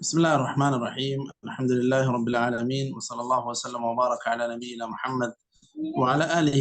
بسم الله الرحمن الرحيم. الحمد لله رب العالمين، وصلى الله وسلم وبارك على نبينا محمد وعلى آله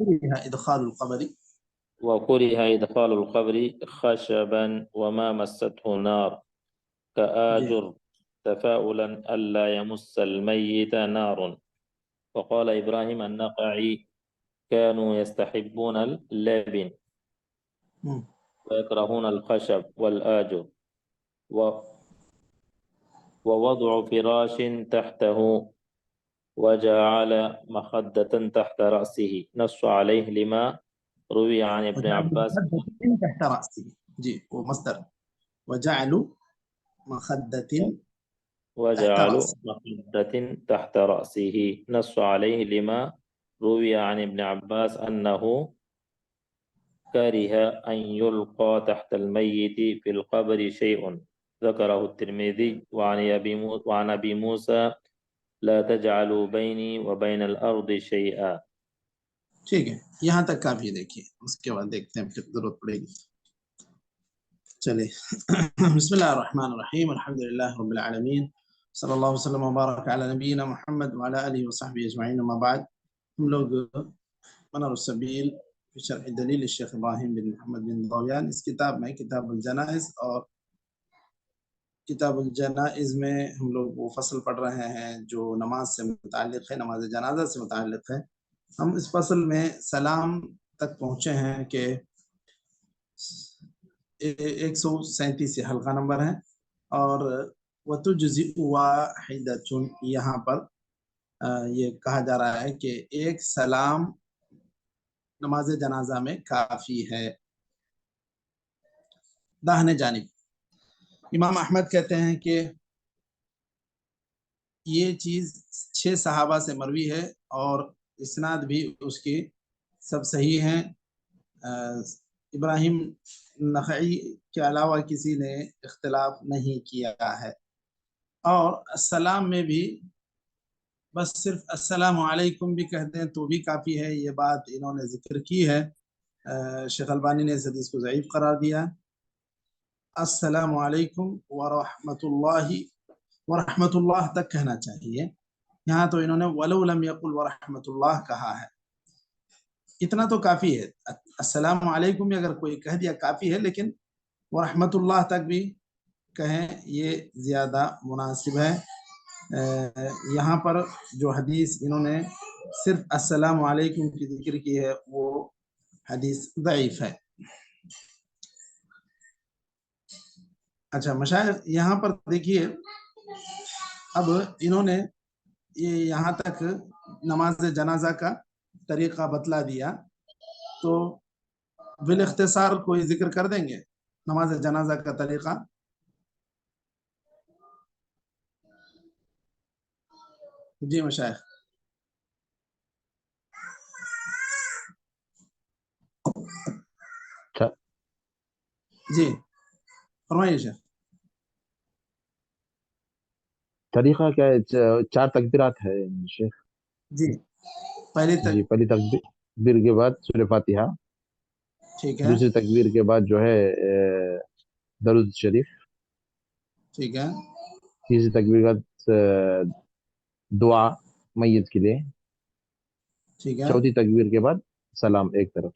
كره إدخال القبر. وكره إدخال القبر خشبا وما مسته نار جی كآجر تفاؤلا ألا يمس الميت نار. وقال إبراهيم النخعي كانوا يستحبون اللبن ہم، ويكرهون الخشب والآجر. ووضع فراش تحته وجعل مخدة تحت رأسه نص عليه لما روي عن ابن وجعلوا عباس. مخدة تحت رأسه. جی وہ مصدر، وجعلوا مخدة تحت وجعل رأسه. مخدة تحت رأسه نص عليه لما روي عن ابن عباس أنه كره أن يلقى تحت الميت في القبر شيء ذكره الترمذي وعن أبي موسى لا تجعلوا بيني وبين الأرض شيئا. ٹھیک ہے، یہاں تک کافی دیکھیے، اس کے بعد دیکھتے ہیں پھر ضرورت پڑے گی. چلے بسم اللہ الرحمن الرحیم، الحمد للہ رب العالمین، صلی اللہ وسلم وبارک علی نبینا محمد وعلی آلہ وصحبہ اجمعین، اما بعد. ہم لوگ منار السبیل فی شرح دلیل الشیخ ابراہیم بن محمد بن ضویان، اس کتاب میں کتاب الجنائز، اور کتاب الجنائز میں ہم لوگ وہ فصل پڑھ رہے ہیں جو نماز سے متعلق ہے، نماز جنازہ سے متعلق ہے. ہم اس فصل میں سلام تک پہنچے ہیں کہ 137 یہ حلقہ نمبر ہے، اور وَتُجْزِئُ وَاحِدَةٌ یہاں پر یہ کہا جا رہا ہے کہ ایک سلام نماز جنازہ میں کافی ہے. داہنے جانب امام احمد کہتے ہیں کہ یہ چیز 6 صحابہ سے مروی ہے، اور اسناد بھی اس کی سب صحیح ہیں. ابراہیم نخعی کے علاوہ کسی نے اختلاف نہیں کیا ہے. اور السلام میں بھی بس صرف السلام علیکم بھی کہتے ہیں تو بھی کافی ہے. یہ بات انہوں نے ذکر کی ہے، شیخ البانی نے اس حدیث کو ضعیف قرار دیا. السلام علیکم ورحمۃ اللہ تک کہنا چاہیے. یہاں تو انہوں نے وَلَوْ لَمْ يَقُلْ وَرَحْمَةُ اللَّهِ کہا ہے. اتنا تو کافی ہے، السلام علیکم بھی اگر کوئی کہہ دیا کافی ہے، لیکن ورحمۃ اللہ تک بھی کہیں یہ زیادہ مناسب ہے. یہاں پر جو حدیث انہوں نے صرف السلام علیکم کی ذکر کی ہے وہ حدیث ضعیف ہے. اچھا مشائخ یہاں پر دیکھیے، اب انہوں نے یہاں تک نماز جنازہ کا طریقہ بتلا دیا، تو بالاختصار کوئی ذکر کر دیں گے نماز جنازہ کا طریقہ. جی مشائخ. جی فرمائیے شیخ. طریقہ کیا ہے؟ 4 تکبیرات ہے شیخ. جی پہلی جی پہلی تکبیر کے بعد سورہ فاتحہ، ٹھیک ہے، دوسری تکبیر کے بعد جو ہے درود شریف، ٹھیک ہے، تیسری تکبیر کے بعد دعا میت کے لیے، ٹھیک ہے، چوتھی تکبیر کے بعد سلام ایک طرف.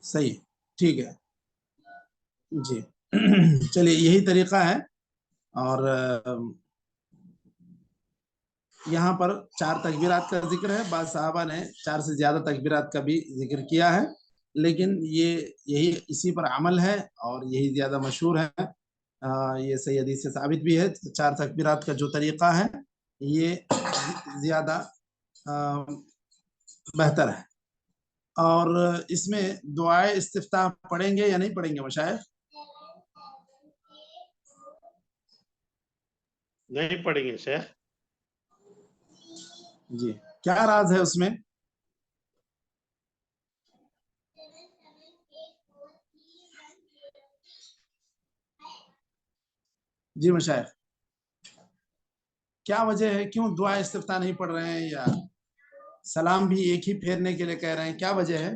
صحیح، ٹھیک ہے. جی چلیے یہی طریقہ ہے. اور یہاں پر 4 تکبیرات کا ذکر ہے. بعض صحابہ نے 4 سے زیادہ تکبیرات کا بھی ذکر کیا ہے، لیکن یہی اسی پر عمل ہے اور یہی زیادہ مشہور ہے. یہ صحیح حدیث سے ثابت بھی ہے. 4 تکبیرات کا جو طریقہ ہے یہ زیادہ بہتر ہے. اور اس میں دعائے استفتاح پڑھیں گے یا نہیں پڑھیں گے مشائخ؟ نہیں پڑھیں گے شیخ. جی کیا راز ہے اس میں؟ جی مشائخ کیا وجہ ہے، کیوں دعا استفتاح نہیں پڑھ رہے ہیں، یا سلام بھی ایک ہی پھیرنے کے لیے کہہ رہے ہیں، کیا وجہ ہے؟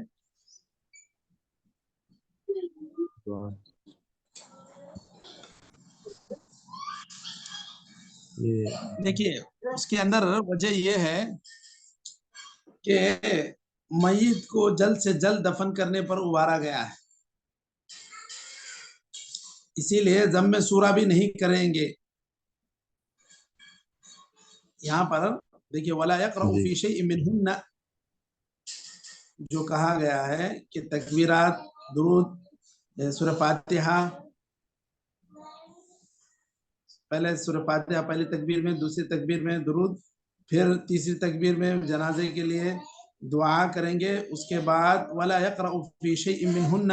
دیکھیے اس کے اندر وجہ یہ ہے کہ میت کو جلد سے جلد دفن کرنے پر ابھارا گیا ہے، اسی لیے ضم سورہ بھی نہیں کریں گے۔ یہاں پر دیکھیے ولا یقرأ جی فی شیء منہن، جو کہا گیا ہے کہ تکبیرات، درود، سورہ فاتحہ، پہلے سورہ فاتحہ پہلی تکبیر میں، دوسری تکبیر میں درود، پھر تیسری تکبیر میں جنازے کے لیے دعا کریں گے، اس کے بعد ولا یقرأ فی شیء منہن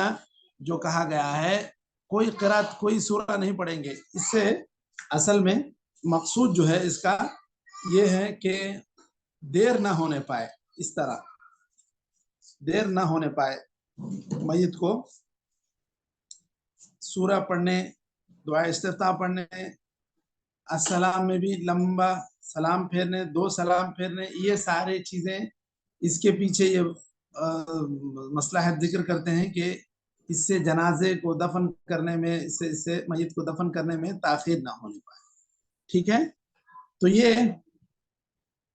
جو کہا گیا ہے کوئی قرات کوئی سورہ نہیں پڑھیں گے۔ اس سے اصل میں مقصود جو ہے اس کا یہ ہے کہ دیر نہ ہونے پائے، اس طرح دیر نہ ہونے پائے، میت کو سورہ پڑھنے، دعا استفتاح پڑھنے، السلام میں بھی لمبا سلام پھیرنے، 2 سلام پھیرنے، یہ سارے چیزیں اس کے پیچھے یہ مصلحت ذکر کرتے ہیں کہ اس سے جنازے کو دفن کرنے میں، اس سے میت کو دفن کرنے میں تاخیر نہ ہونے پائے۔ ٹھیک ہے، تو یہ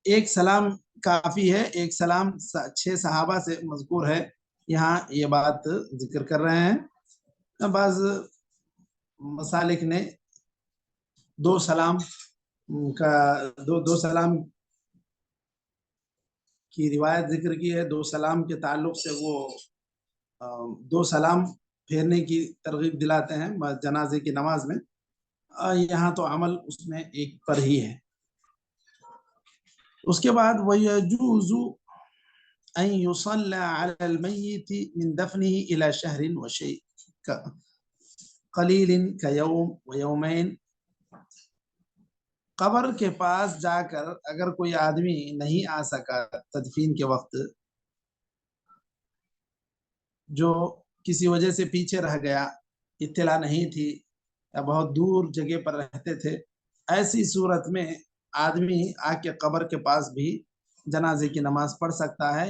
ایک سلام کافی ہے، ایک سلام 6 صحابہ سے مذکور ہے، یہاں یہ بات ذکر کر رہے ہیں۔ بعض مسالک نے 2 سلام کا دو سلام کی روایت ذکر کی ہے، 2 سلام کے تعلق سے وہ 2 سلام پھیرنے کی ترغیب دلاتے ہیں جنازے کی نماز میں، یہاں تو عمل اس میں ایک پر ہی ہے۔ اس کے بعد وَيَجُوزُ أَن يُصَلَّى عَلَى الْمَيِّتِ مِن دَفْنِهِ إِلَى شَهْرٍ وَشَيْءٍ قَلِيلٍ كَيَوْمٍ وَيَوْمَيْنِ، قبر کے پاس جا کر اگر کوئی آدمی نہیں آ سکا تدفین کے وقت، جو کسی وجہ سے پیچھے رہ گیا، اطلاع نہیں تھی یا بہت دور جگہ پر رہتے تھے، ایسی صورت میں آدمی آ کے قبر کے پاس بھی جنازے کی نماز پڑھ سکتا ہے۔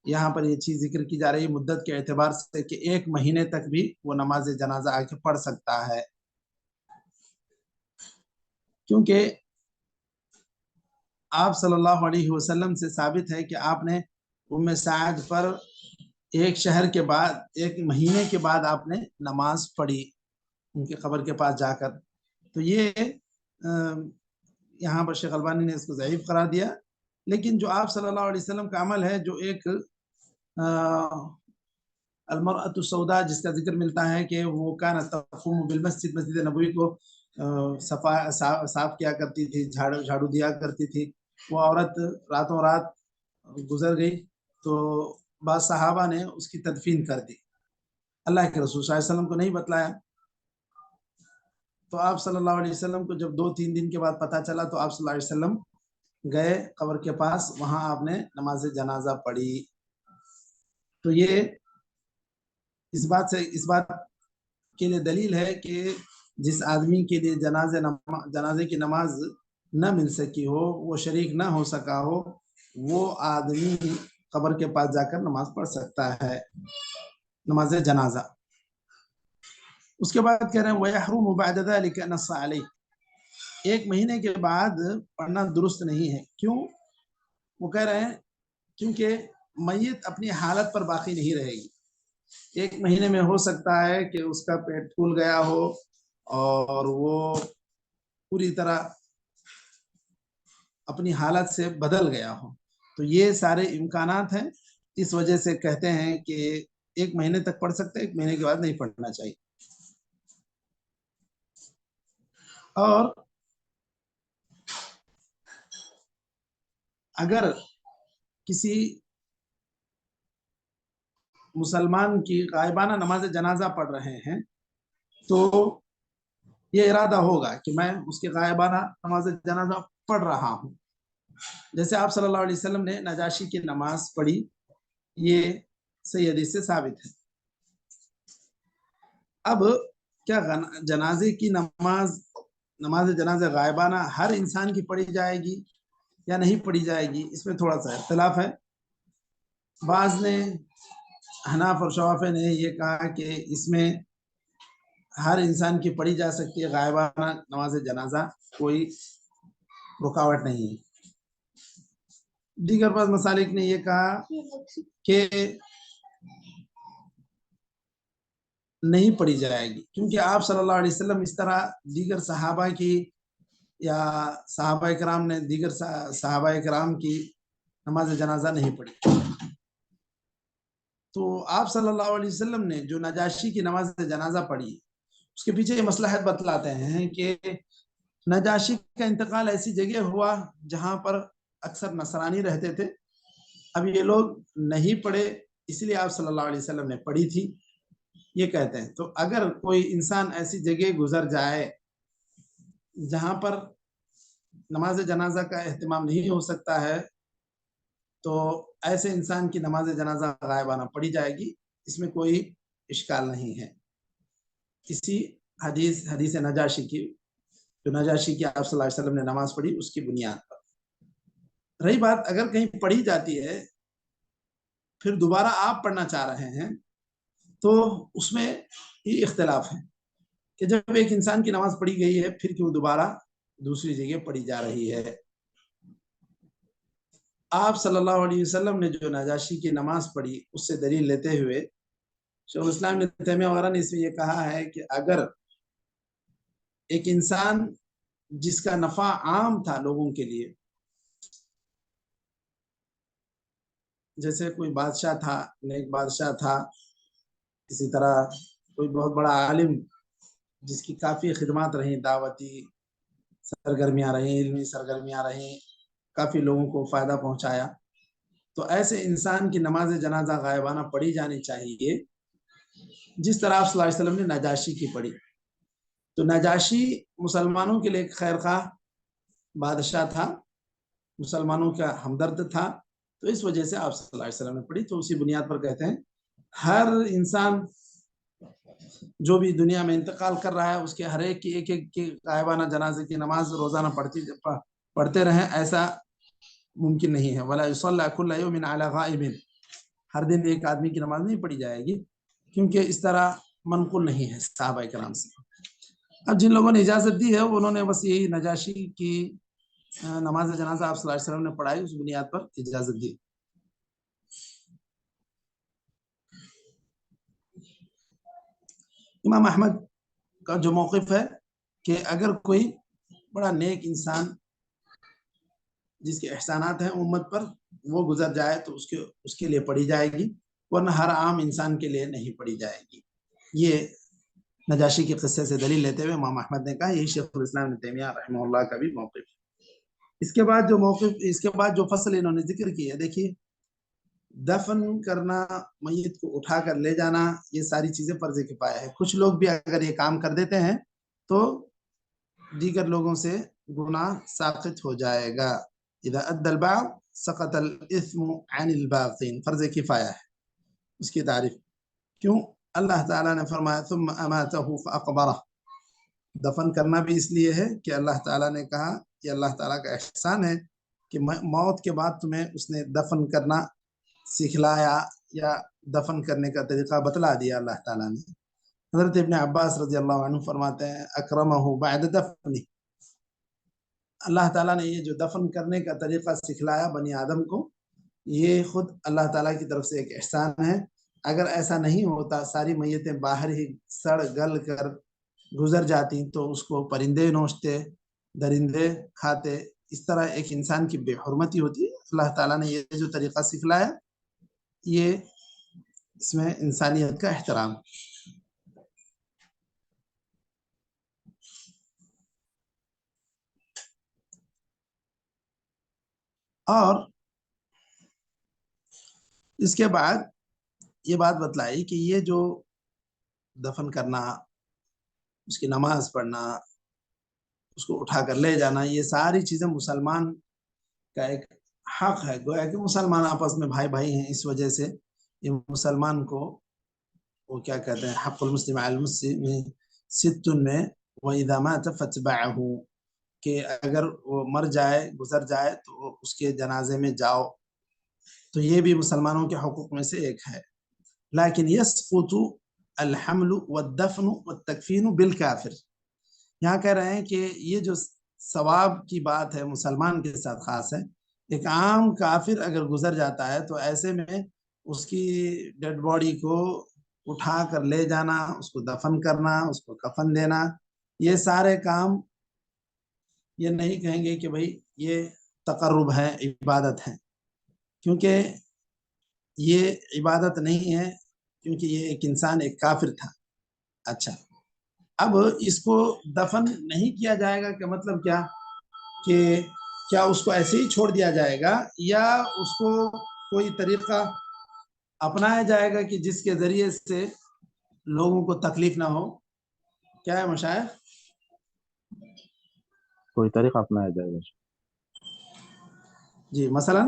یہاں پر یہ چیز ذکر کی جا رہی ہے مدت کے اعتبار سے کہ 1 مہینے تک بھی وہ نماز جنازہ آ کے پڑھ سکتا ہے، کیونکہ آپ صلی اللہ علیہ وسلم سے ثابت ہے کہ آپ نے ام سعد پر 1 شہر کے بعد 1 مہینے کے بعد آپ نے نماز پڑھی ان کے قبر کے پاس جا کر، تو یہ یہاں پر شیخ البانی نے اس کو ضعیف قرار دیا، لیکن جو آپ صلی اللہ علیہ وسلم کا عمل ہے، جو ایک المرأة السوداء جس کا ذکر ملتا ہے کہ وہ كانت تقوم بالمسجد، مسجد نبوی کو صاف کیا کرتی تھی، جھاڑو دیا کرتی تھی، وہ عورت راتوں رات گزر گئی تو بعض صحابہ نے اس کی تدفین کر دی، اللہ کے رسول صلی اللہ علیہ وسلم کو نہیں بتلایا، تو آپ صلی اللہ علیہ وسلم کو جب 2-3 دن کے بعد پتہ چلا تو آپ صلی اللہ علیہ وسلم گئے قبر کے پاس، وہاں آپ نے نماز جنازہ پڑھی۔ تو یہ اس بات کے لیے دلیل ہے کہ جس آدمی کے لیے جنازے کی نماز نہ مل سکی ہو، وہ شریک نہ ہو سکا ہو، وہ آدمی قبر کے پاس جا کر نماز پڑھ سکتا ہے، نماز جنازہ۔ اس کے بعد کہہ رہے ہیں وَيَحْرُمُ بَعْدَ ذَلِكَ نَصَّ عَلَيْهِ، 1 مہینے کے بعد پڑھنا درست نہیں ہے۔ کیوں؟ وہ کہہ رہے ہیں کیونکہ میت اپنی حالت پر باقی نہیں رہے گی، 1 مہینے میں ہو سکتا ہے کہ اس کا پیٹ پھول گیا ہو اور وہ پوری طرح اپنی حالت سے بدل گیا ہو، تو یہ سارے امکانات ہیں، اس وجہ سے کہتے ہیں کہ 1 مہینے تک پڑھ سکتے، 1 مہینے کے بعد نہیں پڑھنا چاہیے۔ اور اگر کسی مسلمان کی غائبانہ نماز جنازہ پڑھ رہے ہیں تو یہ ارادہ ہوگا کہ میں اس کی غائبانہ نماز جنازہ پڑھ رہا ہوں، جیسے آپ صلی اللہ علیہ وسلم نے نجاشی کی نماز پڑھی، یہ صحیح حدیث سے ثابت ہے۔ اب کیا جنازے کی نماز جنازہ غائبانہ ہر انسان کی پڑھی جائے گی یا نہیں پڑھی جائے گی، اس میں تھوڑا سا اختلاف ہے۔ بعض نے حناف اور شوافی نے یہ کہا کہ اس میں ہر انسان کی پڑھی جا سکتی ہے، غائبانہ نماز جنازہ کوئی رکاوٹ نہیں ہے۔ دیگر بعض مسالک نے یہ کہا کہ نہیں پڑھی جائے گی، کیونکہ آپ صلی اللہ علیہ وسلم اس طرح دیگر صحابہ کی یا صحابہ کرام نے دیگر صحابہ کرام کی نماز جنازہ نہیں پڑھی. تو آپ صلی اللہ علیہ وسلم نے جو نجاشی کی نماز جنازہ پڑھی اس کے پیچھے یہ مصلحت بتلاتے ہیں کہ نجاشی کا انتقال ایسی جگہ ہوا جہاں پر اکثر نصرانی رہتے تھے. اب یہ لوگ نہیں پڑھے اس لیے آپ صلی اللہ علیہ وسلم نے پڑھی تھی، یہ کہتے ہیں. تو اگر کوئی انسان ایسی جگہ گزر جائے جہاں پر نماز جنازہ کا اہتمام نہیں ہو سکتا ہے تو ایسے انسان کی نماز جنازہ غائبانہ پڑھی جائے گی، اس میں کوئی اشکال نہیں ہے. اسی حدیث نجاشی کی جو نجاشی کی آپ صلی اللہ علیہ وسلم نے نماز پڑھی اس کی بنیاد پر. رہی بات اگر کہیں پڑھی جاتی ہے پھر دوبارہ آپ پڑھنا چاہ رہے ہیں تو اس میں یہ اختلاف ہے کہ جب ایک انسان کی نماز پڑھی گئی ہے پھر کیوں دوبارہ دوسری جگہ پڑھی جا رہی ہے. آپ صلی اللہ علیہ وسلم نے جو نجاشی کی نماز پڑھی اس سے دلیل لیتے ہوئے شیخ الاسلام ابن تیمیہ وغیرہ نے اس میں یہ کہا ہے کہ اگر ایک انسان جس کا نفع عام تھا لوگوں کے لیے، جیسے کوئی بادشاہ تھا، نیک بادشاہ تھا، اسی طرح کوئی بہت بڑا عالم جس کی کافی خدمات رہیں، دعوتی سرگرمیاں رہیں، علمی سرگرمیاں رہیں، کافی لوگوں کو فائدہ پہنچایا، تو ایسے انسان کی نماز جنازہ غائبانہ پڑھی جانی چاہیے جس طرح آپ صلی اللہ علیہ وسلم نے نجاشی کی پڑھی. تو نجاشی مسلمانوں کے لیے ایک خیر خواہ بادشاہ تھا، مسلمانوں کا ہمدرد تھا، تو اس وجہ سے آپ صلی اللہ علیہ وسلم نے پڑھی. تو اسی بنیاد پر کہتے ہیں ہر انسان جو بھی دنیا میں انتقال کر رہا ہے اس کے ہر ایک کی غائبانہ جنازے کی نماز روزانہ پڑھتے رہیں، ایسا ممکن نہیں ہے. وَلَا يُصَلَّى كُلَّ يَوْمٍ عَلَى غَائِبٍ، ہر دن ایک آدمی کی نماز نہیں پڑھی جائے گی کیونکہ اس طرح منقول نہیں ہے صحابہ کرام سے. اب جن لوگوں نے اجازت دی ہے انہوں نے بس یہی نجاشی کی نماز جنازہ آپ صلی اللہ علیہ وسلم نے پڑھائی اس بنیاد پر اجازت دی. امام احمد کا جو موقف ہے کہ اگر کوئی بڑا نیک انسان جس کے احسانات ہیں امت پر وہ گزر جائے تو اس کے لیے پڑھی جائے گی، ورنہ ہر عام انسان کے لیے نہیں پڑھی جائے گی. یہ نجاشی کے قصے سے دلیل لیتے ہوئے امام احمد نے کہا، یہی شیخ الاسلام ابن تیمیہ رحمہ اللہ کا بھی موقف ہے. اس کے بعد جو فصل انہوں نے ذکر کی ہے، دیکھیے دفن کرنا، میت کو اٹھا کر لے جانا، یہ ساری چیزیں فرض کفایہ ہے. کچھ لوگ بھی اگر یہ کام کر دیتے ہیں تو دیگر لوگوں سے گناہ ساقط ہو جائے گا. اذا ادى البعض سقط الاثم عن الباقين، فرض کفایہ ہے. اس کی تعریف کیوں؟ اللہ تعالیٰ نے فرمایا ثم اماته فاقبره. دفن کرنا بھی اس لیے ہے کہ اللہ تعالیٰ نے کہا کہ اللہ تعالیٰ کا احسان ہے کہ موت کے بعد تمہیں اس نے دفن کرنا سکھلایا یا دفن کرنے کا طریقہ بتلا دیا اللہ تعالیٰ نے. حضرت ابن عباس رضی اللہ عنہ فرماتے ہیں اکرمہ بعد دفنہ، اللہ تعالیٰ نے یہ جو دفن کرنے کا طریقہ سکھلایا بنی آدم کو، یہ خود اللہ تعالیٰ کی طرف سے ایک احسان ہے. اگر ایسا نہیں ہوتا، ساری میتیں باہر ہی سڑ گل کر گزر جاتی تو اس کو پرندے نوچتے، درندے کھاتے، اس طرح ایک انسان کی بے حرمتی ہوتی. اللہ تعالیٰ نے یہ جو طریقہ سکھلایا یہ اس میں انسانیت کا احترام. اور اس کے بعد یہ بات بتلائی کہ یہ جو دفن کرنا، اس کی نماز پڑھنا، اس کو اٹھا کر لے جانا، یہ ساری چیزیں مسلمان کا ایک حق ہے. گویا کہ مسلمان آپس میں بھائی بھائی ہیں، اس وجہ سے یہ مسلمان کو وہ کیا کہتے ہیں، حق المسلم علی المسلم ست میں وَإِذَا مَاتَ فَاتْبَعَهُ، کہ اگر وہ مر جائے، گزر جائے تو اس کے جنازے میں جاؤ. تو یہ بھی مسلمانوں کے حقوق میں سے ایک ہے. لیکن يسقط الحمل والدفن والتکفین بالکافر، یہاں کہہ رہے ہیں کہ یہ جو ثواب کی بات ہے مسلمان کے ساتھ خاص ہے، ایک عام کافر اگر گزر جاتا ہے تو ایسے میں اس کی ڈیڈ باڈی کو اٹھا کر لے جانا، اس کو دفن کرنا، اس کو کفن دینا، یہ سارے کام یہ نہیں کہیں گے کہ بھائی یہ تقرب ہے، عبادت ہے، کیونکہ یہ عبادت نہیں ہے، کیونکہ یہ ایک انسان ایک کافر تھا۔ اچھا، اب اس کو دفن نہیں کیا جائے گا کہ مطلب کیا کہ کیا اس کو ایسے ہی چھوڑ دیا جائے گا یا اس کو کوئی طریقہ اپنایا جائے گا کہ جس کے ذریعے سے لوگوں کو تکلیف نہ ہو؟ کیا ہے مشائخ؟ کوئی طریقہ اپنایا جائے گا؟ جی مثلا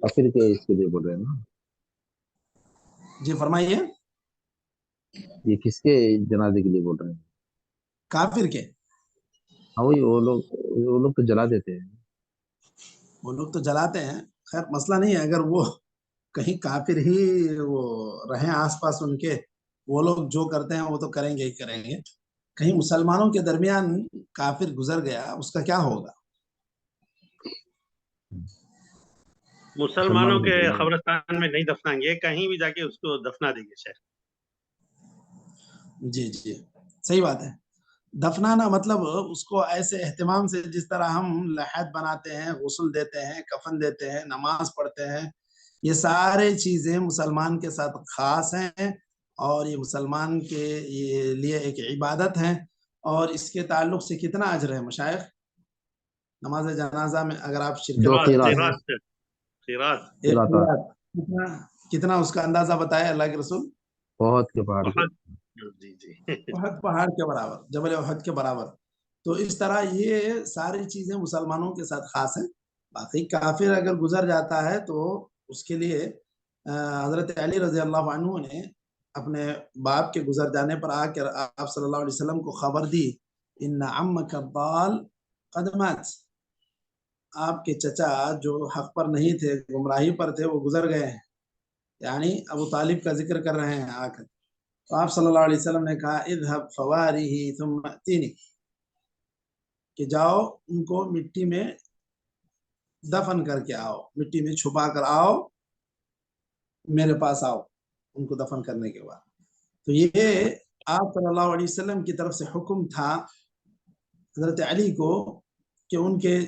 کافر کے اس کے لیے بول رہے ہیں نا؟ جی فرمائیے۔ یہ کس کے جنازے کے لیے بول رہے ہیں؟ کافر کے؟ ہاں وہی، وہ لوگ تو جلا دیتے ہیں۔ وہ لوگ تو جلاتے ہیں، خیر مسئلہ نہیں ہے، اگر وہ کہیں کافر ہی وہ رہیں آس پاس ان کے، وہ لوگ جو کرتے ہیں وہ تو کریں گے ہی کریں گے، کہیں مسلمانوں کے درمیان کافر گزر گیا، اس کا کیا ہوگا؟ مسلمانوں کے قبرستان میں نہیں دفنائیں گے، کہیں بھی جا کے اس کو دفنا دیں گے شیخ۔ جی جی صحیح بات ہے، دفنانا مطلب اس کو ایسے اہتمام سے جس طرح ہم لحد بناتے ہیں، غسل دیتے ہیں، کفن دیتے ہیں، نماز پڑھتے ہیں، یہ سارے چیزیں مسلمان کے ساتھ خاص ہیں اور یہ مسلمان کے لیے ایک عبادت ہے، اور اس کے تعلق سے کتنا اجر ہے مشائخ؟ نماز جنازہ میں اگر آپ شرکت کتنا اس کا اندازہ بتائے اللہ کے رسول؟ بہت کے پہاڑ کے، احد پہاڑ کے برابر، جبل احد کے برابر۔ تو اس طرح یہ ساری چیزیں مسلمانوں کے ساتھ خاص ہیں، باقی کافر اگر گزر جاتا ہے تو اس کے لیے حضرت علی رضی اللہ عنہ نے اپنے باپ کے گزر جانے پر آ کر آپ صلی اللہ علیہ وسلم کو خبر دی، ان عمک الضال قد مات، آپ کے چچا جو حق پر نہیں تھے، گمراہی پر تھے، وہ گزر گئے ہیں، یعنی ابو طالب کا ذکر کر رہے ہیں آ کر۔ تو آپ صلی اللہ علیہ وسلم نے کہا اذهب فوارہ ثم اتینی، کہ جاؤ ان کو مٹی میں دفن کر کے آؤ، مٹی میں چھپا کر آؤ، میرے پاس آؤ ان کو دفن کرنے کے بعد۔ تو یہ آپ صلی اللہ علیہ وسلم کی طرف سے حکم تھا حضرت علی کو کہ ان کے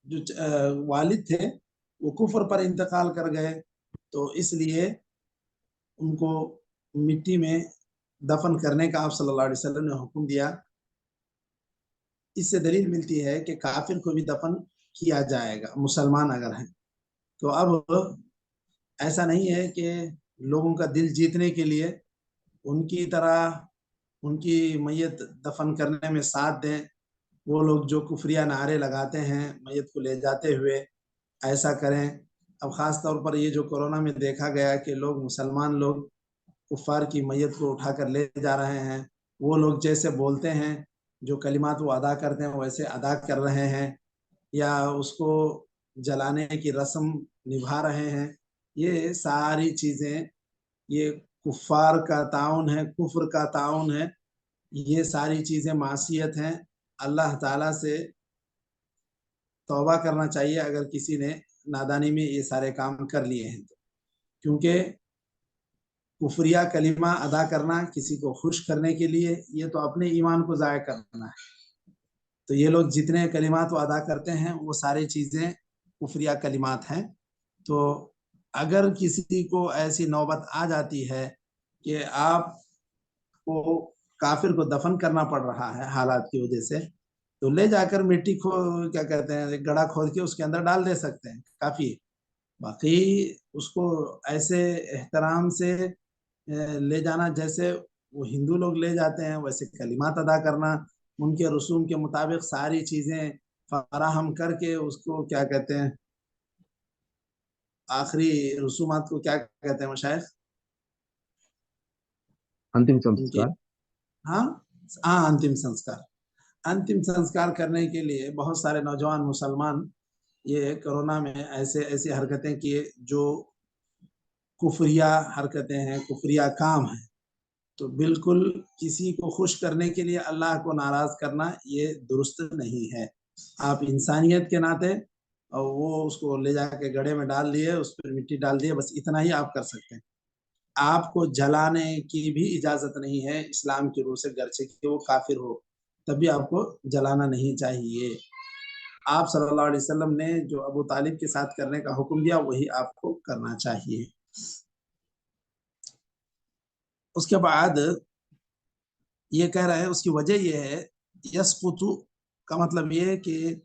جو والد تھے وہ کفر پر انتقال کر گئے، تو اس لیے ان کو مٹی میں دفن کرنے کا آپ صلی اللہ علیہ وسلم نے حکم دیا۔ اس سے دلیل ملتی ہے کہ کافر کو بھی دفن کیا جائے گا مسلمان اگر ہیں۔ تو اب ایسا نہیں ہے کہ لوگوں کا دل جیتنے کے لیے ان کی طرح ان کی میت دفن کرنے میں ساتھ دیں، وہ لوگ جو کفریہ نعرے لگاتے ہیں میت کو لے جاتے ہوئے، ایسا کریں۔ اب خاص طور پر یہ جو کورونا میں دیکھا گیا کہ لوگ مسلمان لوگ کفار کی میت کو اٹھا کر لے جا رہے ہیں، وہ لوگ جیسے بولتے ہیں، جو کلمات وہ ادا کرتے ہیں ویسے ادا کر رہے ہیں، یا اس کو جلانے کی رسم نبھا رہے ہیں، یہ ساری چیزیں یہ کفار کا تعاون ہے، کفر کا تعاون ہے، یہ ساری چیزیں معصیت ہیں۔ اللہ تعالیٰ سے توبہ کرنا چاہیے اگر کسی نے نادانی میں یہ سارے کام کر لیے ہیں تو، کیونکہ کفریہ کلمہ ادا کرنا کسی کو خوش کرنے کے لیے، یہ تو اپنے ایمان کو ضائع کرنا ہے۔ تو یہ لوگ جتنے کلمات وہ ادا کرتے ہیں وہ ساری چیزیں کفریہ کلمات ہیں۔ تو اگر کسی کو ایسی نوبت آ جاتی ہے کہ آپ کو کافر کو دفن کرنا پڑ رہا ہے حالات کی وجہ سے، تو لے جا کر مٹی کیا کہتے ہیں ایک گڑھا کھود کے اس کے اندر ڈال دے سکتے ہیں، کافی۔ باقی اس کو ایسے احترام سے لے جانا جیسے وہ ہندو لوگ لے جاتے ہیں، ویسے کلمات ادا کرنا، ان کے رسوم کے مطابق ساری چیزیں فراہم کر کے اس کو کیا کہتے ہیں آخری رسومات کو کیا کہتے ہیں مشائخ؟ انتم سنسکار۔ ہاں انتم سنسکار۔ انتم سنسکار کرنے کے لیے بہت سارے نوجوان مسلمان یہ کورونا میں ایسی حرکتیں کیے جو کفریہ حرکتیں ہیں، کفریہ کام ہیں۔ تو بالکل کسی کو خوش کرنے کے لیے اللہ کو ناراض کرنا یہ درست نہیں ہے. آپ انسانیت کے ناطے اور وہ اس کو لے جا کے گڑھے میں ڈال دیے، اس پر مٹی ڈال دیے، بس اتنا ہی آپ کر سکتے ہیں. آپ کو جلانے کی بھی اجازت نہیں ہے اسلام کی روح سے، گرچہ کہ وہ کافر ہو تب بھی آپ کو جلانا نہیں چاہیے. آپ صلی اللہ علیہ وسلم نے جو ابو طالب کے ساتھ کرنے کا حکم دیا وہی آپ کو کرنا چاہیے. اس کے بعد یہ کہہ رہے ہیں اس کی وجہ یہ ہے، یسقط کا مطلب یہ ہے کہ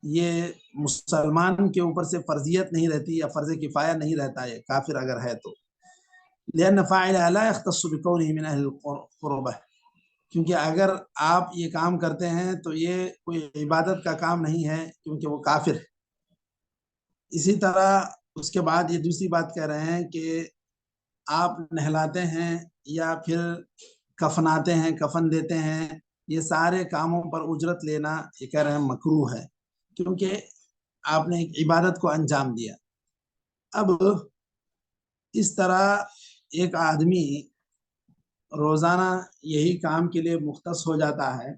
یہ مسلمان کے اوپر سے فرضیت نہیں رہتی یا فرض کفایہ نہیں رہتا ہے کافر اگر ہے تو. لأن فاعلها لا يختص بكونه من اہل القربہ، کیونکہ اگر آپ یہ کام کرتے ہیں تو یہ کوئی عبادت کا کام نہیں ہے کیونکہ وہ کافر ہے. اسی طرح اس کے بعد یہ دوسری بات کہہ رہے ہیں کہ آپ نہلاتے ہیں یا پھر کفناتے ہیں، کفن دیتے ہیں، یہ سارے کاموں پر اجرت لینا یہ کہہ رہے ہیں مکروہ ہے کیونکہ آپ نے ایک عبادت کو انجام دیا. اب اس طرح ایک آدمی روزانہ یہی کام کے لیے مختص ہو جاتا ہے،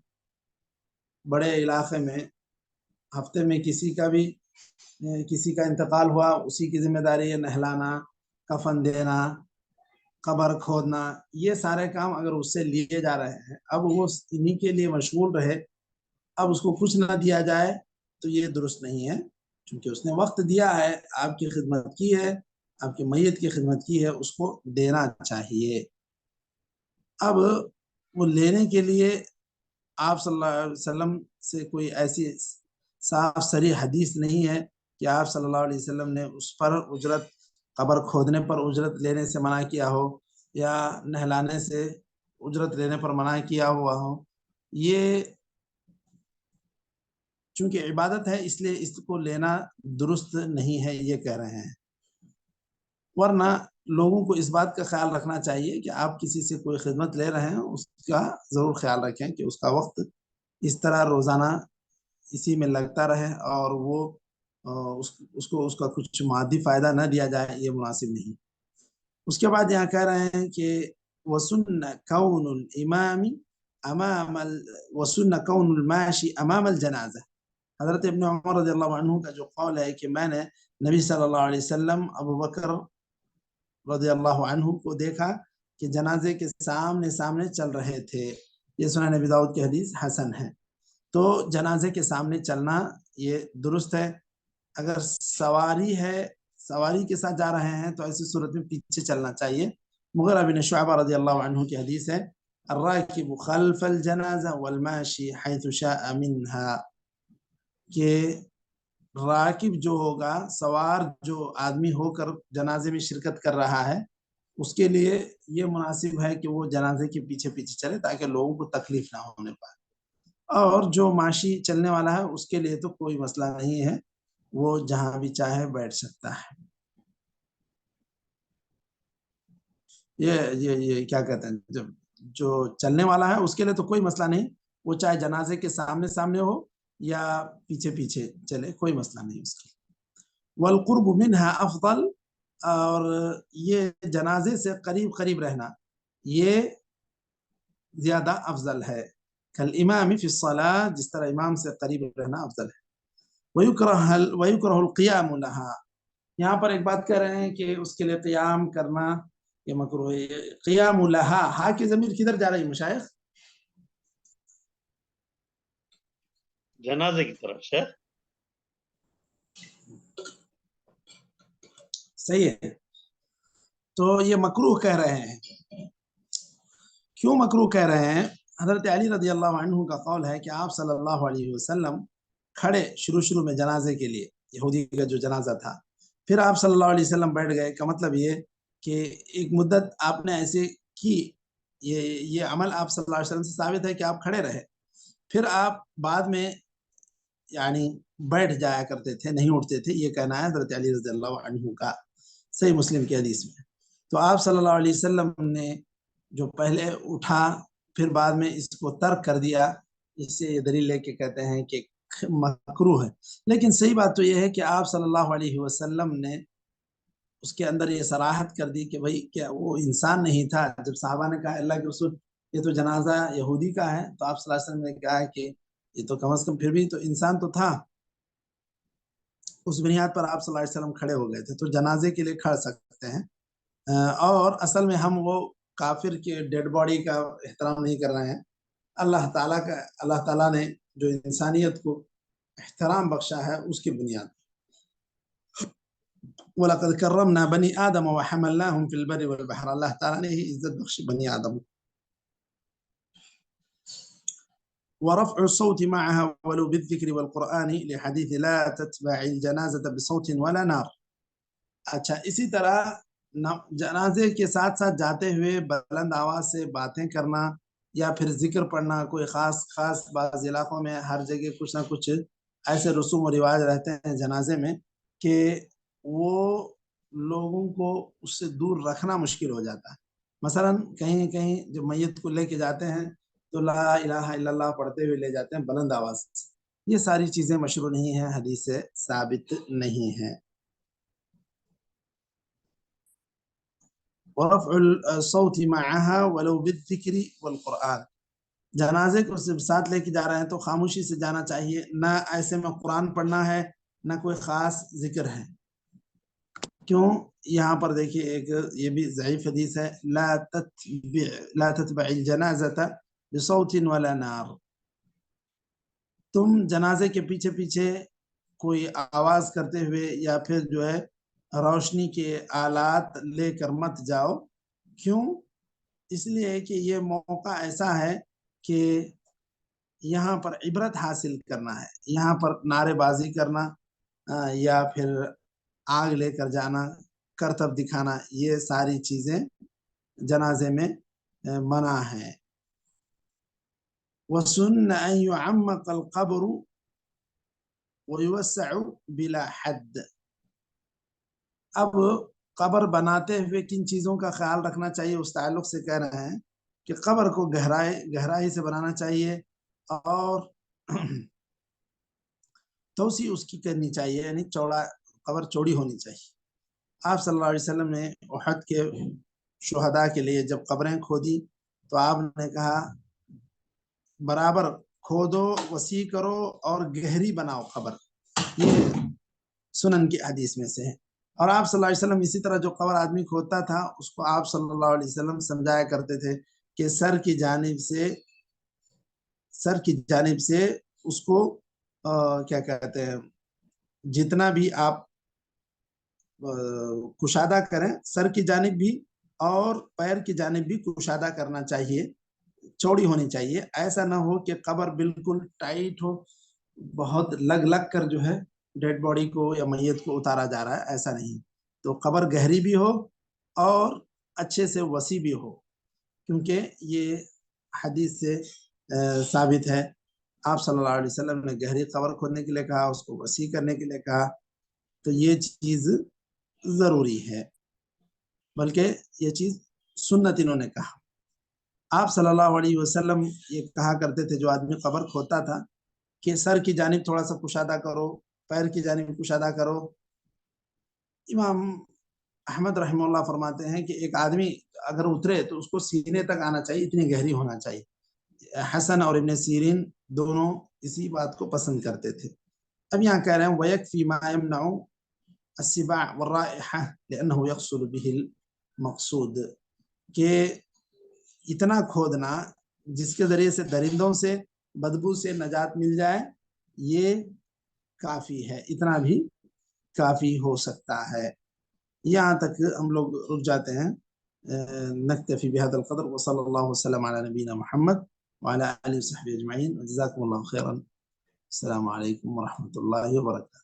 بڑے علاقے میں ہفتے میں کسی کا انتقال ہوا، اسی کی ذمہ داری ہے نہلانا، کفن دینا، قبر کھودنا، یہ سارے کام اگر اس سے لیے جا رہے ہیں، اب وہ انہی کے لیے مشغول رہے، اب اس کو کچھ نہ دیا جائے تو یہ درست نہیں ہے، کیونکہ اس نے وقت دیا ہے، آپ کی خدمت کی ہے، آپ کی میت کی خدمت کی ہے، اس کو دینا چاہیے. اب وہ لینے کے لیے آپ صلی اللہ علیہ وسلم سے کوئی ایسی صاف صریح حدیث نہیں ہے کہ آپ صلی اللہ علیہ وسلم نے اس پر اجرت، قبر کھودنے پر اجرت لینے سے منع کیا ہو یا نہلانے سے اجرت لینے پر منع کیا ہوا ہو. یہ چونکہ عبادت ہے اس لیے اس کو لینا درست نہیں ہے یہ کہہ رہے ہیں. ورنہ لوگوں کو اس بات کا خیال رکھنا چاہیے کہ آپ کسی سے کوئی خدمت لے رہے ہیں اس کا ضرور خیال رکھیں کہ اس کا وقت اس طرح روزانہ اسی میں لگتا رہے اور وہ اس کا کچھ مادی فائدہ نہ دیا جائے، یہ مناسب نہیں. اس کے بعد یہاں کہہ رہے ہیں کہ وَسُنَّ كَوْنُ الْإِمَامِ وَسُنَّ كَوْنُ الْمَاشِ أَمَامَ الْجَنَازَةِ. حضرت ابن عمر رضی اللہ عنہ کا جو قول ہے کہ میں نے نبی صلی اللہ علیہ وسلم ابو بکر رضی اللہ عنہ کو دیکھا کہ جنازے کے سامنے چل رہے تھے، یہ سنن نبی داؤد کی حدیث حسن ہے. تو جنازے کے سامنے چلنا یہ درست ہے. اگر سواری ہے، سواری کے ساتھ جا رہے ہیں تو ایسی صورت میں پیچھے چلنا چاہیے. مغیرہ بن شعبہ رضی اللہ عنہ کی حدیث ہے الراکب خلف الجنازہ والماشی حیث شاء منها، کہ راکب جو ہوگا، سوار جو آدمی ہو کر جنازے میں شرکت کر رہا ہے، اس کے لیے یہ مناسب ہے کہ وہ جنازے کے پیچھے پیچھے چلے تاکہ لوگوں کو تکلیف نہ ہونے پائے. اور جو ماشی چلنے والا ہے اس کے لیے تو کوئی مسئلہ نہیں ہے، وہ جہاں بھی چاہے بیٹھ سکتا ہے. یہ کیا کہتے ہیں، جو چلنے والا ہے اس کے لیے تو کوئی مسئلہ نہیں، وہ چاہے جنازے کے سامنے ہو یا پیچھے پیچھے چلے، کوئی مسئلہ نہیں اس کے. والقرب منها افضل، اور یہ جنازے سے قریب رہنا یہ زیادہ افضل ہے. کالامام فی الصلاۃ، جس طرح امام سے قریب رہنا افضل ہے. ویکرہ القیام لها، یہاں پر ایک بات کہہ رہے ہیں کہ اس کے لیے قیام کرنا یہ مکروہ ہے. قیام لها، ہا کی ضمیر کدھر جا رہی ہے مشائخ؟ جنازے کی طرف سے. صحیح ہے. تو یہ مکروہ کہہ رہے ہیں. کیوں مکروہ کہہ رہے ہیں؟ حضرت علی رضی اللہ عنہ کا قول ہے کہ آپ صلی اللہ علیہ وسلم کھڑے شروع میں جنازے کے لیے، یہودی کا جو جنازہ تھا، پھر آپ صلی اللہ علیہ وسلم بیٹھ گئے. کا مطلب یہ کہ ایک مدت آپ نے ایسے کی، یہ عمل آپ صلی اللہ علیہ وسلم سے ثابت ہے کہ آپ کھڑے رہے، پھر آپ بعد میں یعنی بیٹھ جایا کرتے تھے، نہیں اٹھتے تھے، یہ کہنا ہے حضرت علی رضی اللہ عنہ کا. صحیح مسلم کی حدیث میں. تو آپ صلی اللہ علیہ وسلم نے جو پہلے اٹھا پھر بعد میں اس کو ترک کر دیا، اس سے یہ دلیل لے کے کہتے ہیں کہ مکروہ ہے. لیکن صحیح بات تو یہ ہے کہ آپ صلی اللہ علیہ وسلم نے اس کے اندر یہ صراحت کر دی کہ بھائی کیا وہ انسان نہیں تھا؟ جب صحابہ نے کہا اللہ کے رسول یہ تو جنازہ یہودی کا ہے، تو آپ صلی اللہ علیہ وسلم نے کہا کہ یہ تو کم از کم پھر بھی تو انسان تو تھا۔ اس بنیاد پر آپ صلی اللہ علیہ وسلم کھڑے ہو گئے تھے، تو جنازے کے لیے کھڑ سکتے ہیں۔ اور اصل میں ہم وہ کافر کے ڈیڈ باڈی کا احترام نہیں کر رہے ہیں، اللہ تعالیٰ نے جو انسانیت کو احترام بخشا ہے اس کی بنیاد۔ وَلَقَدْ كَرَّمْنَا بَنِي آدَمَ وَحَمَلْنَاهُمْ فِي الْبَرِّ وَالْبَحْرِ، اللہ تعالیٰ نے ہی عزت بخشی بنی آدم۔ ورفع الصوت معها ولو بالذكر والقرآن لحديث لا تتبع الجنازة بصوت ولا نار۔ اچھا، اسی طرح جنازے کے ساتھ ساتھ جاتے ہوئے بلند آواز سے باتیں کرنا یا پھر ذکر پڑھنا، کوئی خاص بعض علاقوں میں ہر جگہ کچھ نہ کچھ ایسے رسوم و رواج رہتے ہیں جنازے میں کہ وہ لوگوں کو اس سے دور رکھنا مشکل ہو جاتا ہے۔ مثلا کہیں کہیں جب میت کو لے کے جاتے ہیں تو لا الہ الا اللہ پڑھتے ہوئے لے جاتے ہیں بلند آواز سے۔ یہ ساری چیزیں مشروع نہیں ہیں، حدیث سے ثابت نہیں ہیں۔ ورفع الصوت معها ولو بالذکر والقرآن، جنازے کو صرف ساتھ لے کے جا رہے ہیں تو خاموشی سے جانا چاہیے، نہ ایسے میں قرآن پڑھنا ہے نہ کوئی خاص ذکر ہے۔ کیوں؟ یہاں پر دیکھیے ایک یہ بھی ضعیف حدیث ہے، لا تتبع الجنازة بصوت ولا نار، تم جنازے کے پیچھے پیچھے کوئی آواز کرتے ہوئے یا پھر جو ہے روشنی کے آلات لے کر مت جاؤ۔ کیوں؟ اس لیے کہ یہ موقع ایسا ہے کہ یہاں پر عبرت حاصل کرنا ہے، یہاں پر نعرے بازی کرنا یا پھر آگ لے کر جانا، کرتب دکھانا، یہ ساری چیزیں جنازے میں منع ہے۔ وَسُنَّ أَن يُعَمَّقَ الْقَبْرُ وَيُوَسَّعُ بِلَا حَدٍّ، اب قبر بناتے ہوئے کن چیزوں کا خیال رکھنا چاہیے اس تعلق سے کہہ رہے ہیں کہ قبر کو گہرائی سے بنانا چاہیے اور توسیع اس کی کرنی چاہیے، یعنی قبر چوڑی ہونی چاہیے۔ آپ صلی اللہ علیہ وسلم نے احد کے شہداء کے لیے جب قبریں کھودی تو آپ نے کہا برابر کھودو، وسیع کرو اور گہری بناؤ قبر، یہ سنن کی حدیث میں سے ہے۔ اور آپ صلی اللہ علیہ وسلم اسی طرح جو قبر آدمی کھودتا تھا اس کو آپ صلی اللہ علیہ وسلم سمجھایا کرتے تھے کہ سر کی جانب سے اس کو کیا کہتے ہیں، جتنا بھی آپ کشادہ کریں سر کی جانب بھی اور پیر کی جانب بھی کشادہ کرنا چاہیے، چوڑی ہونی چاہیے۔ ایسا نہ ہو کہ قبر بالکل ٹائٹ ہو، بہت لگ کر جو ہے ڈیڈ باڈی کو یا میت کو اتارا جا رہا ہے، ایسا نہیں۔ تو قبر گہری بھی ہو اور اچھے سے وسیع بھی ہو، کیونکہ یہ حدیث سے ثابت ہے۔ آپ صلی اللہ علیہ وسلم نے گہری قبر کھودنے کے لیے کہا، اس کو وسیع کرنے کے لیے کہا، تو یہ چیز ضروری ہے، بلکہ یہ چیز سنت انہوں نے کہا۔ آپ صلی اللہ علیہ وسلم یہ کہا کرتے تھے جو آدمی قبر کھودتا تھا کہ سر کی جانب تھوڑا سا کشادہ کرو، پیر کی جانب کشادہ کرو۔ امام احمد رحمہ اللہ فرماتے ہیں کہ ایک آدمی اگر اترے تو اس کو سینے تک آنا چاہیے، اتنی گہری ہونا چاہیے۔ حسن اور ابن سیرین دونوں اسی بات کو پسند کرتے تھے۔ اب یہاں کہہ رہے ہیں وَيَكْفِي مَا يَمْنَعُ السِّبَاعَ وَالرَّائِحَةَ لِأَنَّهُ يَحْصُلُ بِهِ الْمَقْصُودُ، کہ اتنا کھودنا جس کے ذریعے سے درندوں سے بدبو سے نجات مل جائے، یہ کافی ہے، اتنا بھی کافی ہو سکتا ہے۔ یہاں تک ہم لوگ رک جاتے ہیں۔ نکتفی بهذا القدر وصلی اللہ وسلم علی نبینا محمد وعلى آلہ وصحبہ اجمعین، جزاکم اللہ خیرا۔ السلام علیکم ورحمۃ اللہ وبرکاتہ۔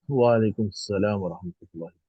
وعلیکم السلام ورحمۃ اللہ۔